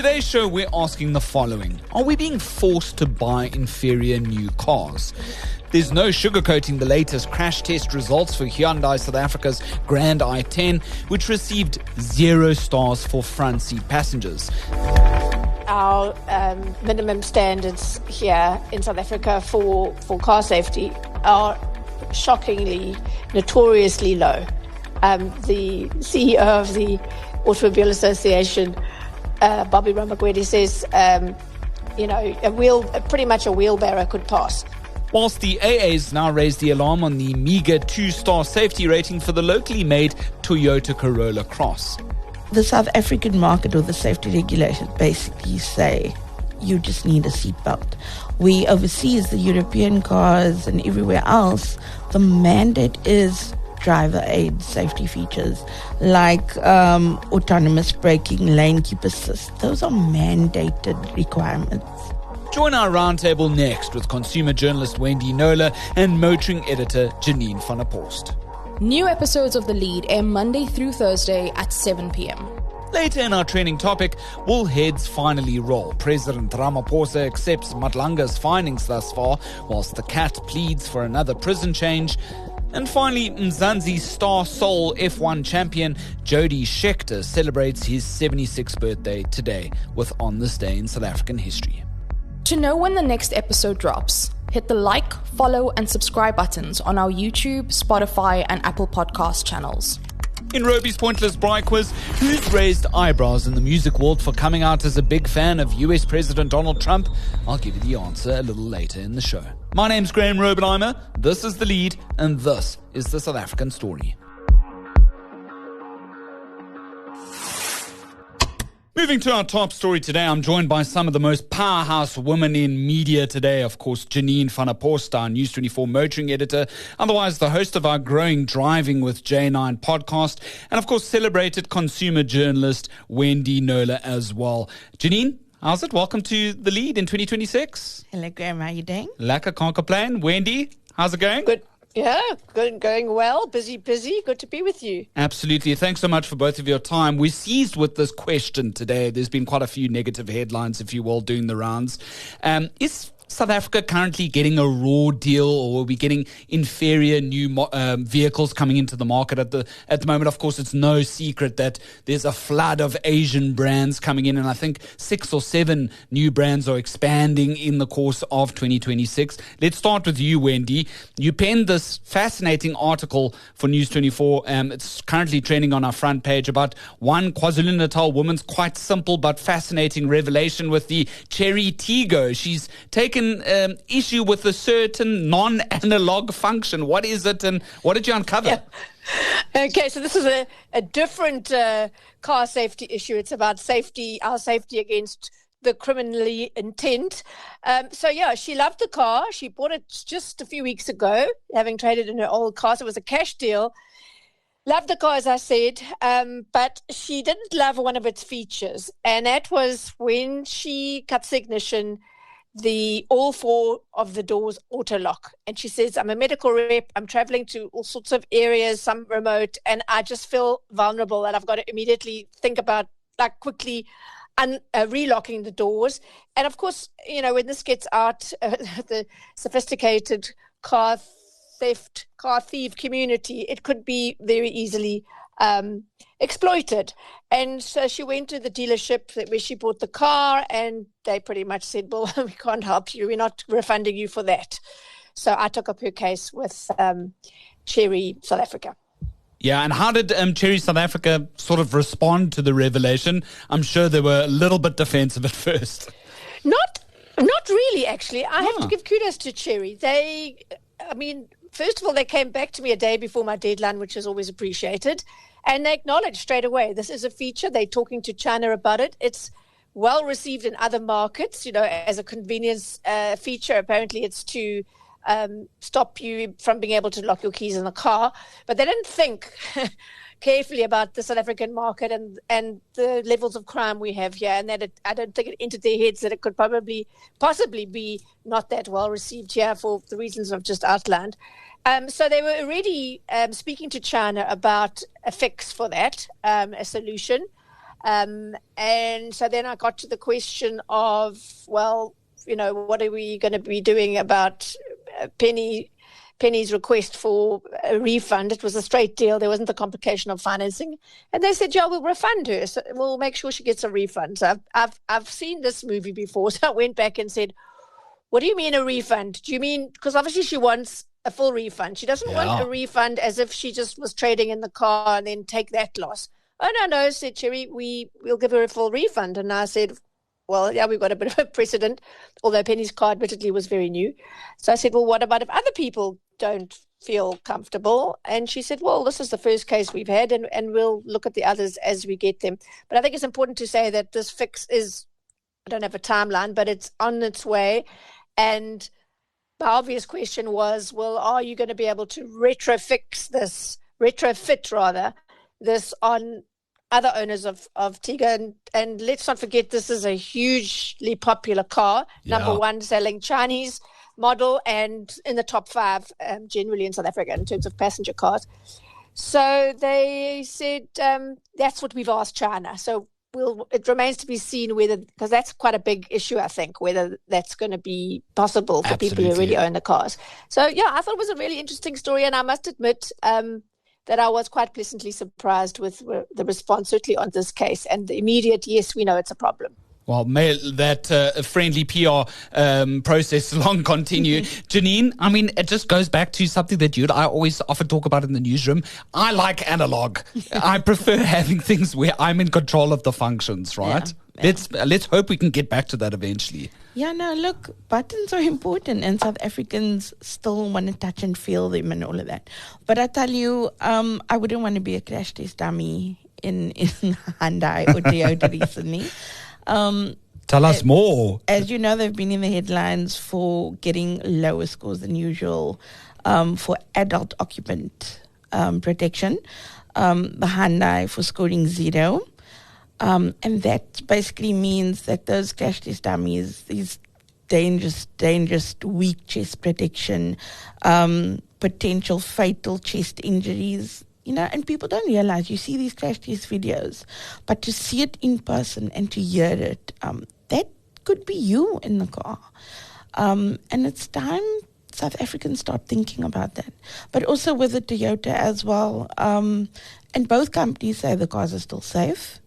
today's show, we're asking the following. Are we being forced to buy inferior new cars? There's no sugarcoating the latest crash test results for Hyundai South Africa's Grand i10, which received 0 stars for front seat passengers. Our minimum standards here in South Africa for car safety are shockingly, notoriously low. The CEO of the Automobile Association, Bobby Ramaphosa, says, pretty much a wheelbarrow could pass. Whilst the AA's now raised the alarm on the meagre 2-star safety rating for the locally made Toyota Corolla Cross. The South African market or the safety regulations basically say you just need a seatbelt. We overseas, the European cars and everywhere else, the mandate is driver aid safety features like autonomous braking, lane keep assist. Those are mandated requirements. Join our roundtable next with consumer journalist Wendy Knowler and motoring editor Janine van der Post. New episodes of The Lead air Monday through Thursday at 7 p.m. Later in our training topic, will heads finally roll? President Ramaphosa accepts Matlanga's findings thus far, whilst the cat pleads for another prison change. And finally, Mzansi star soul F1 champion Jody Scheckter celebrates his 76th birthday today with On This Day in South African History. To know when the next episode drops, hit the like, follow, and subscribe buttons on our YouTube, Spotify, and Apple Podcast channels. In Rauby's Pointless Braai quiz, who's raised eyebrows in the music world for coming out as a big fan of US President Donald Trump? I'll give you the answer a little later in the show. My name's Graeme Robenheimer, this is The Lead, and this is the South African Story. Moving to our top story today, I'm joined by some of the most powerhouse women in media today. Of course, Janine van der Post, our News 24 motoring editor, otherwise the host of our growing Driving with J9 podcast, and of course, celebrated consumer journalist Wendy Knowler as well. Janine, how's it? Welcome to The Lead in 2026. Hello, Graeme. How are you doing? Lekker, can't complain. Wendy, how's it going? Good. Yeah, going well. Busy. Good to be with you. Absolutely. Thanks so much for both of your time. We're seized with this question today. There's been quite a few negative headlines, if you will, doing the rounds. Is South Africa currently getting a raw deal, or are we getting inferior new vehicles coming into the market at the moment? Of course, it's no secret that there's a flood of Asian brands coming in, and I think 6 or 7 new brands are expanding in the course of 2026. Let's start with you, Wendy. You penned this fascinating article for News 24. It's currently trending on our front page about one KwaZulu-Natal woman's quite simple but fascinating revelation with the Cherry Tigo. She's taken issue with a certain non-analog function. What is it, and what did you uncover? Yeah. Okay, so this is a different car safety issue. It's about safety, our safety against the criminally intent. She loved the car. She bought it just a few weeks ago, having traded in her old car. So it was a cash deal. Loved the car, as I said, but she didn't love one of its features, and that was when she cuts the ignition, all 4 of the doors auto lock. And she says, I'm a medical rep, I'm traveling to all sorts of areas, some remote, and I just feel vulnerable, and I've got to immediately think about quickly relocking the doors. And of course, when this gets out, the sophisticated car thief community, it could be very easily exploited. And so she went to the dealership where she bought the car, and they pretty much said, well, we can't help you. We're not refunding you for that. So I took up her case with Cherry South Africa. Yeah, and how did Cherry South Africa sort of respond to the revelation? I'm sure they were a little bit defensive at first. Not really, actually. I have to give kudos to Cherry. First of all, they came back to me a day before my deadline, which is always appreciated. And they acknowledged straight away, this is a feature. They're talking to China about it. It's well received in other markets, as a convenience feature. Apparently, it's to stop you from being able to lock your keys in the car. But they didn't think carefully about the South African market and the levels of crime we have here, and that I don't think it entered their heads that it could possibly be not that well received here for the reasons I've just outlined. So they were already speaking to China about a fix for that, a solution. And so then I got to the question of, well, what are we going to be doing about Penny's request for a refund? It was a straight deal. There wasn't the complication of financing. And they said, yeah, we'll refund her. So we'll make sure she gets a refund. So I've seen this movie before. So I went back and said, what do you mean a refund? Do you mean, because obviously she wants a full refund. She doesn't want a refund as if she just was trading in the car and then take that loss. Oh, no, said Cherry, we'll give her a full refund. And I said, well, yeah, we've got a bit of a precedent, although Penny's car admittedly was very new. So I said, well, what about if other people don't feel comfortable? And she said, well, this is the first case we've had, and we'll look at the others as we get them. But I think it's important to say that this fix is, I don't have a timeline, but it's on its way. And my obvious question was, well, are you going to be able to retrofit this on other owners of Tiga? And let's not forget, this is a hugely popular car, number one selling Chinese model, and in the top 5 generally in South Africa in terms of passenger cars. So they said, that's what we've asked China. So it remains to be seen whether, because that's quite a big issue, I think, whether that's going to be possible for people who already own the cars. So, yeah, I thought it was a really interesting story, and I must admit that I was quite pleasantly surprised with the response, certainly on this case, and the immediate, yes, we know it's a problem. Well, may that friendly PR process long continue. Janine, I mean, it just goes back to something that you and I always often talk about in the newsroom. I like analog. I prefer having things where I'm in control of the functions, right? Yeah. Let's hope we can get back to that eventually. Yeah, no, look, buttons are important, and South Africans still want to touch and feel them and all of that. But I tell you, I wouldn't want to be a crash test dummy in Hyundai or Toyota recently. Tell us more. As you know, they've been in the headlines for getting lower scores than usual for adult occupant protection. The Hyundai for scoring 0. And that basically means that those crash test dummies, these dangerous weak chest protection, potential fatal chest injuries, and people don't realize, you see these crash test videos, but to see it in person and to hear it, that could be you in the car. And it's time South Africans start thinking about that. But also with the Toyota as well. And both companies say the cars are still safe,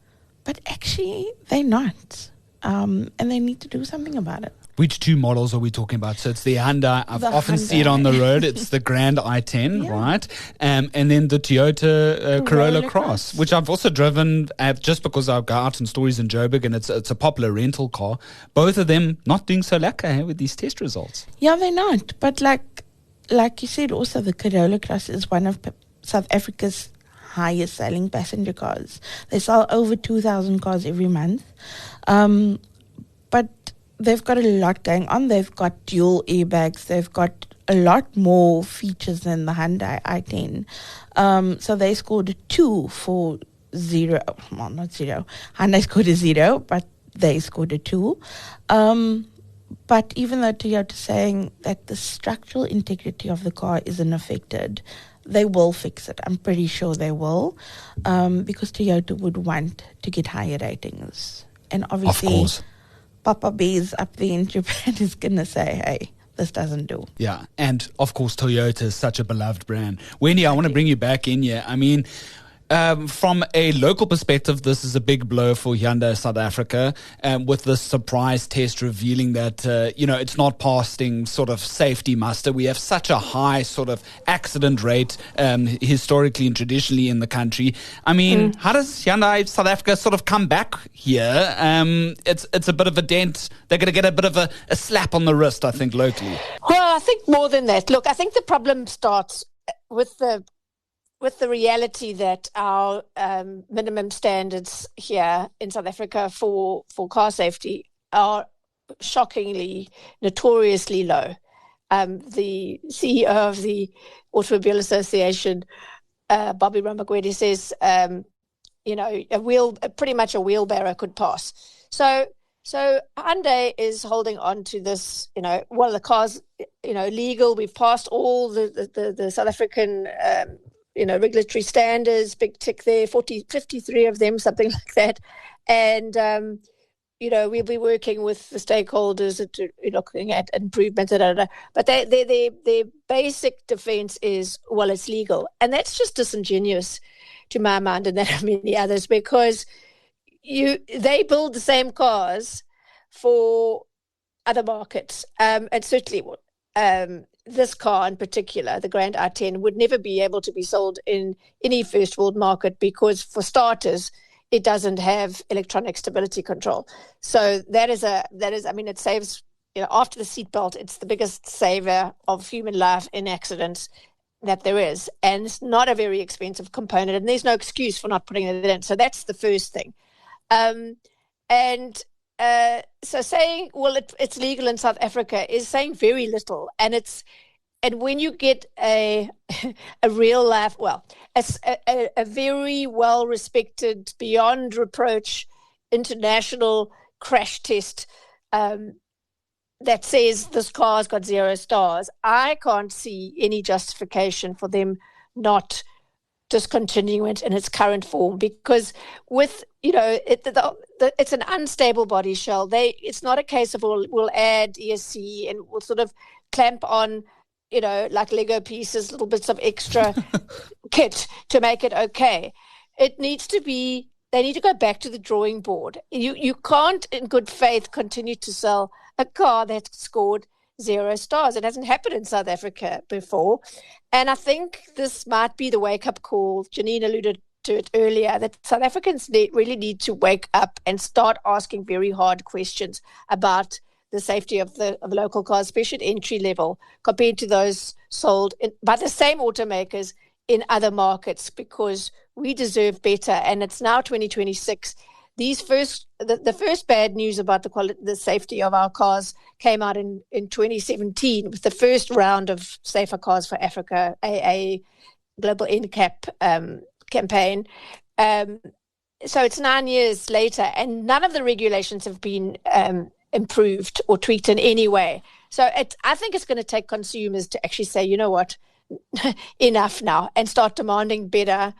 but actually they're not. And they need to do something about it. Which 2 models are we talking about? So it's the Hyundai. I've often seen it on the road. It's the Grand i10, right? And then the Toyota Corolla Cross, which I've also driven just because I go out in stories in Joburg, and it's a popular rental car. Both of them not doing so lekker with these test results. Yeah, they're not. But like you said, also the Corolla Cross is one of South Africa's highest selling passenger cars. They sell over 2,000 cars every month. But they've got a lot going on. They've got dual airbags. They've got a lot more features than the Hyundai i10. So they scored a 2 for 0. Well, not 0. Hyundai scored a 0, but they scored a 2. But even though Toyota's saying that the structural integrity of the car isn't affected, they will fix it. I'm pretty sure they will, because Toyota would want to get higher ratings. And obviously, of course, Papa Bears up there in Japan is going to say, hey, this doesn't do. Yeah, and of course, Toyota is such a beloved brand. Wendy, I want to bring you back in here. I mean, from a local perspective, this is a big blow for Hyundai South Africa, with this surprise test revealing that, it's not passing sort of safety muster. We have such a high sort of accident rate historically and traditionally in the country. I mean, how does Hyundai South Africa sort of come back here? It's a bit of a dent. They're going to get a bit of a slap on the wrist, I think, locally. Well, I think more than that. Look, I think the problem starts with the reality that our minimum standards here in South Africa for car safety are shockingly, notoriously low. The CEO of the Automobile Association, Bobby Ramaphosa, says, pretty much a wheelbarrow could pass. So Hyundai is holding on to this, the car's, legal. We've passed all the South African regulatory standards, big tick there, 53 of them, something like that. And, we'll be working with the stakeholders looking at improvements, but their basic defense is, well, it's legal. And that's just disingenuous to my mind and that of many others, because they build the same cars for other markets. And certainly this car in particular, the Grand i10, would never be able to be sold in any first world market because, for starters, it doesn't have electronic stability control. So it saves, after the seatbelt, it's the biggest saver of human life in accidents that there is. And it's not a very expensive component, and there's no excuse for not putting it in. So that's the first thing. So saying, well, it's legal in South Africa is saying very little. And when you get a real life, a very well-respected, beyond reproach international crash test that says this car's got 0 stars, I can't see any justification for them not discontinuing it in its current form, because with it's an unstable body shell. It's not a case of we'll add ESC and we'll sort of clamp on like Lego pieces, little bits of extra kit to make it okay. They need to go back to the drawing board. You can't in good faith continue to sell a car that scored 0 stars. It hasn't happened in South Africa before. And I think this might be the wake-up call. Janine alluded to it earlier, that South Africans really need to wake up and start asking very hard questions about the safety of the local cars, especially at entry level, compared to those sold by the same automakers in other markets, because we deserve better. And it's now 2026. The first bad news about the safety of our cars came out in 2017 with the first round of Safer Cars for Africa, AA Global NCAP campaign. So it's 9 years later, and none of the regulations have been improved or tweaked in any way. So I think it's going to take consumers to actually say, you know what, enough now, and start demanding better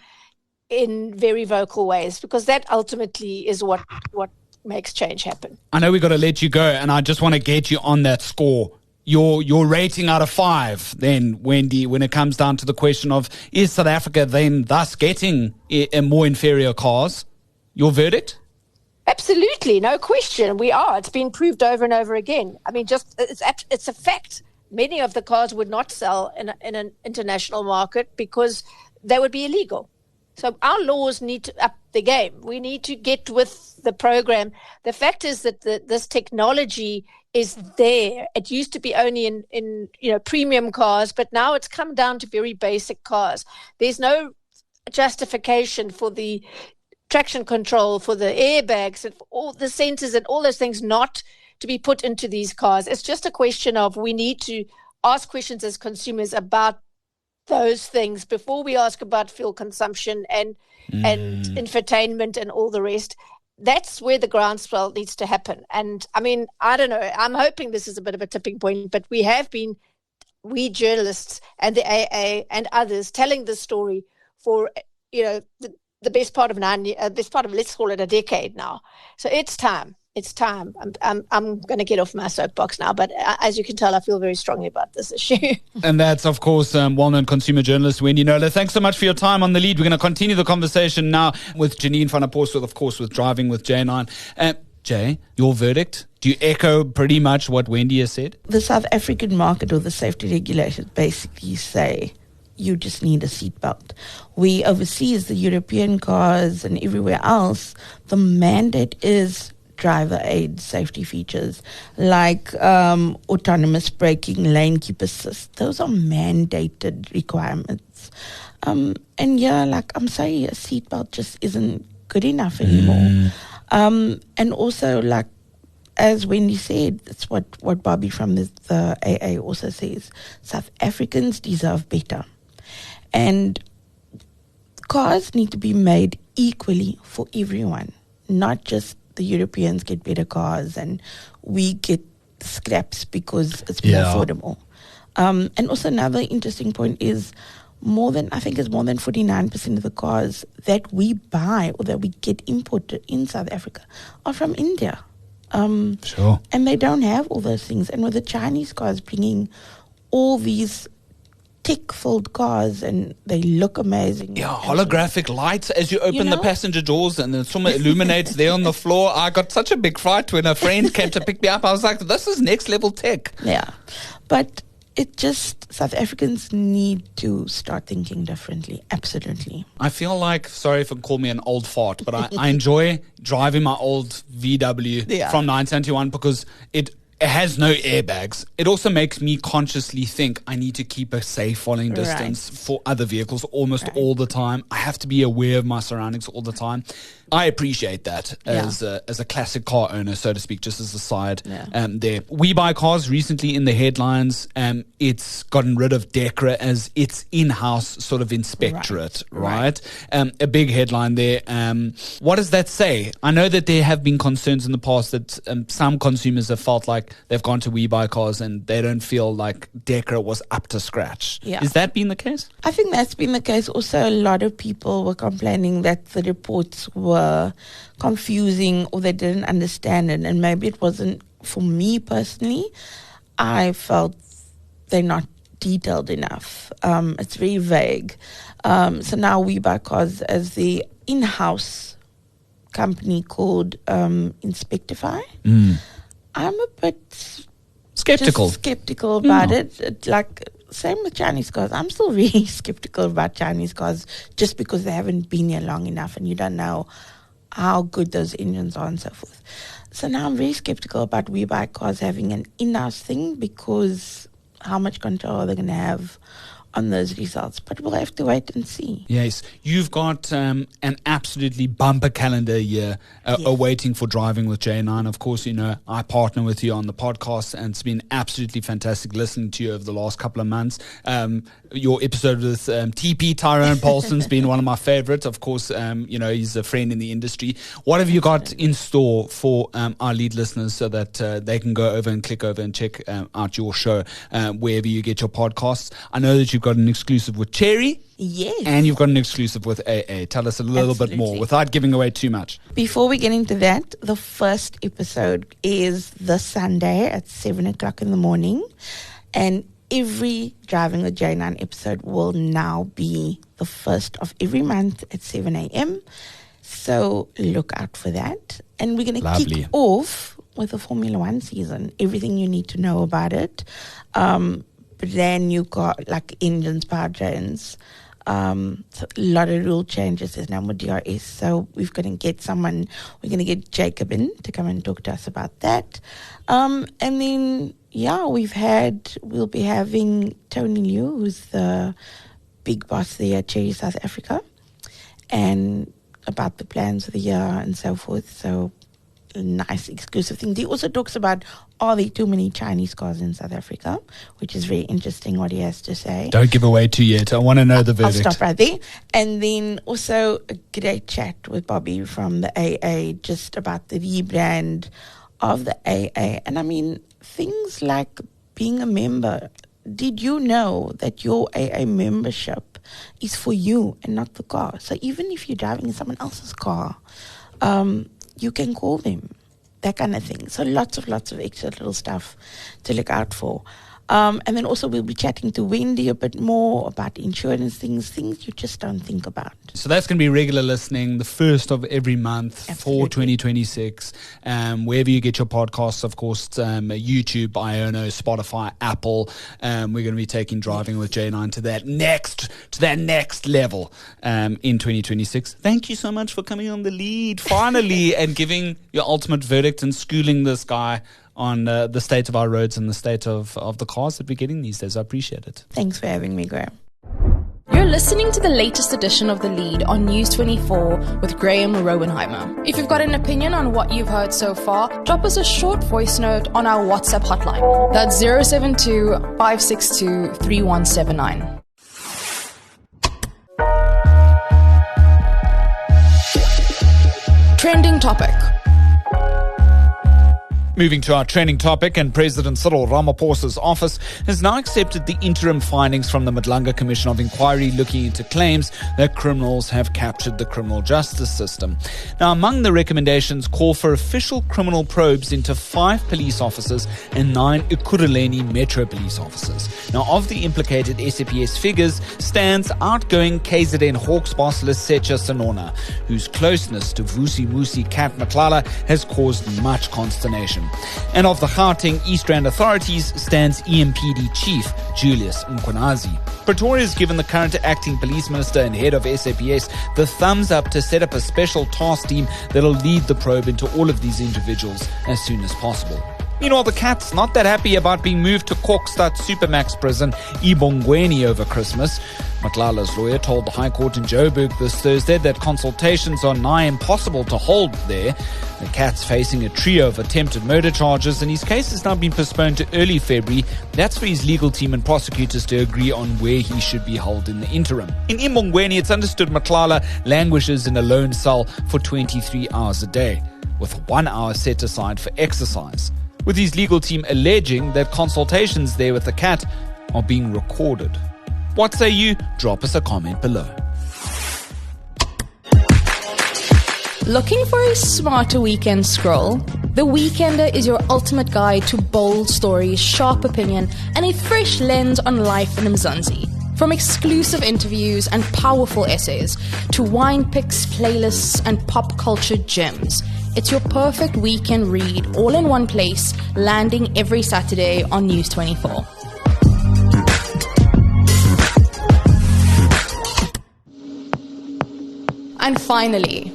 in very vocal ways, because that ultimately is what makes change happen. I know we've got to let you go, and I just want to get you on that score. Your rating out of 5, then, Wendy, when it comes down to the question of, is South Africa then thus getting a more inferior cars? Your verdict? Absolutely, no question. We are. It's been proved over and over again. I mean, it's a fact. Many of the cars would not sell in an international market because they would be illegal. So our laws need to up the game. We need to get with the program. The fact is that this technology is there. It used to be only in premium cars, but now it's come down to very basic cars. There's no justification for the traction control, for the airbags, and for all the sensors and all those things not to be put into these cars. It's just a question of, we need to ask questions as consumers about those things before we ask about fuel consumption and infotainment and all the rest. That's where the groundswell needs to happen. And I mean, I don't know, I'm hoping this is a bit of a tipping point, but we journalists and the AA and others telling this story for the best part of let's call it a decade now. So it's time. I'm going to get off my soapbox now, but as you can tell, I feel very strongly about this issue. And that's, of course, well-known consumer journalist Wendy Knowler. Thanks so much for your time on The Lead. We're going to continue the conversation now with Janine van der Post, of course, with Driving with J9. Jay, your verdict? Do you echo pretty much what Wendy has said? The South African market, or the safety regulations, basically say you just need a seatbelt. We overseas, the European cars and everywhere else, the mandate is driver aid safety features like autonomous braking, lane keep assist. Those are mandated requirements. And I'm sorry, a seatbelt just isn't good enough anymore. And also, like, as Wendy said, that's what Bobby from the AA also says, South Africans deserve better. And cars need to be made equally for everyone, not just the Europeans get better cars and we get scraps because it's more affordable. And also another interesting point is, I think it's more than 49% of the cars that we buy or that we get imported in South Africa are from India. Sure. And they don't have all those things. And with the Chinese cars bringing all these tech-filled cars, and they look amazing. Yeah, holographic lights as you open the passenger doors, and then someone illuminates there on the floor. I got such a big fright when a friend came to pick me up. I was like, this is next level tech. Yeah. But South Africans need to start thinking differently. Absolutely. I feel like, sorry if you call me an old fart, but I enjoy driving my old VW from 1991 because it has no airbags. It also makes me consciously think I need to keep a safe following distance for other vehicles almost all the time. I have to be aware of my surroundings all the time. I appreciate that as a classic car owner, so to speak, just as a side there. We Buy Cars recently in the headlines, it's gotten rid of DECRA as its in-house sort of inspectorate, right? A big headline there. What does that say? I know that there have been concerns in the past that some consumers have felt like they've gone to We Buy Cars and they don't feel like DECRA was up to scratch. Yeah. Is that been the case? I think that's been the case. Also, a lot of people were complaining that the reports were confusing or they didn't understand it, and maybe it wasn't. For me personally, I felt they're not detailed enough. It's very vague. So now We Buy Cars, as the in-house company called Inspectify, I'm a bit skeptical about it. Like, same with Chinese cars. I'm still really skeptical about Chinese cars just because they haven't been here long enough and you don't know how good those engines are and so forth. So now I'm very skeptical about We Buy Cars having an in-house thing, because how much control are they going to have on those results? But we'll have to wait and see. Yes. You've got an absolutely bumper calendar year awaiting for Driving with J9. Of course, you know, I partner with you on the podcast, and it's been absolutely fantastic listening to you over the last couple of months. Your episode with TP Tyrone Paulson's been one of my favorites. Of course, you know, he's a friend in the industry. What have you got in store for our lead listeners so that they can go over and click over and check out your show wherever you get your podcasts? I know that you've got an exclusive with Cherry. Yes. And you've got an exclusive with AA. Tell us a little bit more without giving away too much. Before we get into that, the first episode is this Sunday at 7 o'clock in the morning. And every Driving with J9 episode will now be the first of every month at 7 a.m. So look out for that. And we're going to kick off with the Formula One season. Everything you need to know about it. Brand new car, like engines, powertrains. So a lot of rule changes. There's no more DRS. So we're going to get Jacob in to come and talk to us about that. And then, we'll be having Tony Liu, who's the big boss there at Cherry South Africa, and about the plans of the year and so forth. So a nice exclusive thing. He also talks about, are there too many Chinese cars in South Africa, which is very interesting what he has to say. Don't give away too yet. I want to know the verdict. I'll stop right there. And then also a great chat with Bobby from the AA, just about the rebrand of the AA. And I mean, things like being a member. Did you know that your AA membership is for you and not the car? So even if you're driving in someone else's car, you can call them, that kind of thing. So lots of extra little stuff to look out for. And then also we'll be chatting to Wendy a bit more about insurance things you just don't think about. So that's going to be regular listening, the first of every month for 2026. Wherever you get your podcasts, of course, YouTube, Iono, Spotify, Apple. We're going to be taking Driving with J9 to that next level in 2026. Thank you so much for coming on the lead finally and giving your ultimate verdict and schooling this guy on the state of our roads and the state of the cars that we're getting these days. I appreciate it. Thanks for having me, Graeme. You're listening to the latest edition of The Lead on News 24 with Graeme Rowenheimer. If you've got an opinion on what you've heard so far, drop us a short voice note on our WhatsApp hotline. That's 072-562-3179. Trending topic. Moving to our trending topic, and President Cyril Ramaphosa's office has now accepted the interim findings from the Madlanga Commission of Inquiry looking into claims that criminals have captured the criminal justice system. Now, among the recommendations call for official criminal probes into 5 police officers and 9 Ekurhuleni Metro police officers. Now, of the implicated SAPS figures stands outgoing KZN Hawks boss Lesetja Sanona, whose closeness to Vusimusi cat Matlala has caused much consternation. And of the Gauteng East Rand authorities stands EMPD Chief Julius Mkhwanazi. Pretoria has given the current acting police minister and head of SAPS the thumbs up to set up a special task team that'll lead the probe into all of these individuals as soon as possible. Meanwhile, the cat's not that happy about being moved to Kokstad Supermax prison eBongweni over Christmas. Matlala's lawyer told the High Court in Joburg this Thursday that consultations are nigh impossible to hold there. The cat's facing a trio of attempted murder charges, and his case has now been postponed to early February. That's for his legal team and prosecutors to agree on where he should be held in the interim. In eBongweni, it's understood Matlala languishes in a lone cell for 23 hours a day, with 1 hour set aside for exercise, with his legal team alleging that consultations there with the cat are being recorded. What say you? Drop us a comment below. Looking for a smarter weekend scroll? The Weekender is your ultimate guide to bold stories, sharp opinion, and a fresh lens on life in Mzansi. From exclusive interviews and powerful essays to wine picks, playlists, and pop culture gems, it's your perfect weekend read all in one place, landing every Saturday on News 24. And finally,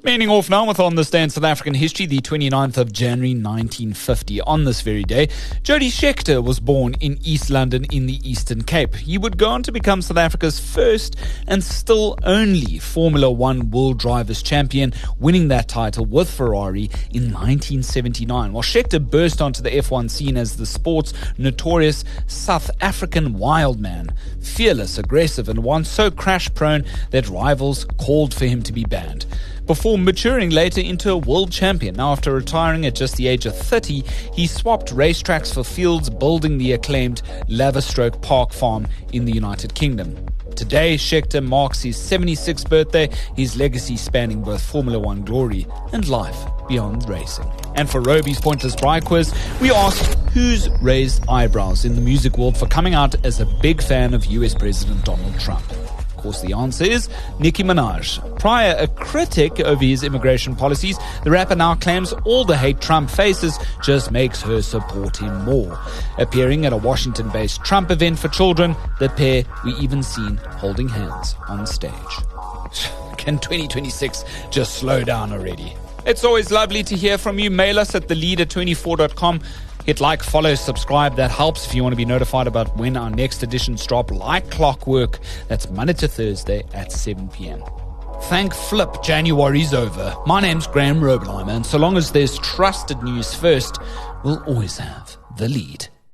meaning off now with On This Day in South African History, the 29th of January 1950. On this very day, Jody Scheckter was born in East London in the Eastern Cape. He would go on to become South Africa's first and still only Formula One World Drivers' Champion, winning that title with Ferrari in 1979. While Scheckter burst onto the F1 scene as the sport's notorious South African wild man, fearless, aggressive, and one so crash-prone that rivals called for him to be banned, before maturing later into a world champion. Now, after retiring at just the age of 30, he swapped racetracks for fields, building the acclaimed Laverstroke Park Farm in the United Kingdom. Today, Scheckter marks his 76th birthday, his legacy spanning both Formula One glory and life beyond racing. And for Rauby's Pointless Braai quiz, we asked who's raised eyebrows in the music world for coming out as a big fan of US President Donald Trump. Of course, the answer is Nicki Minaj. Prior a critic over his immigration policies, the rapper now claims all the hate Trump faces just makes her support him more. Appearing at a Washington-based Trump event for children, the pair were even seen holding hands on stage. Can 2026 just slow down already? It's always lovely to hear from you. Mail us at thelead@24.com. Hit like, follow, subscribe. That helps if you want to be notified about when our next editions drop like clockwork. That's Monday to Thursday at 7 p.m. Thank flip, January's over. My name's Graeme, and so long as there's trusted news first, we'll always have the lead.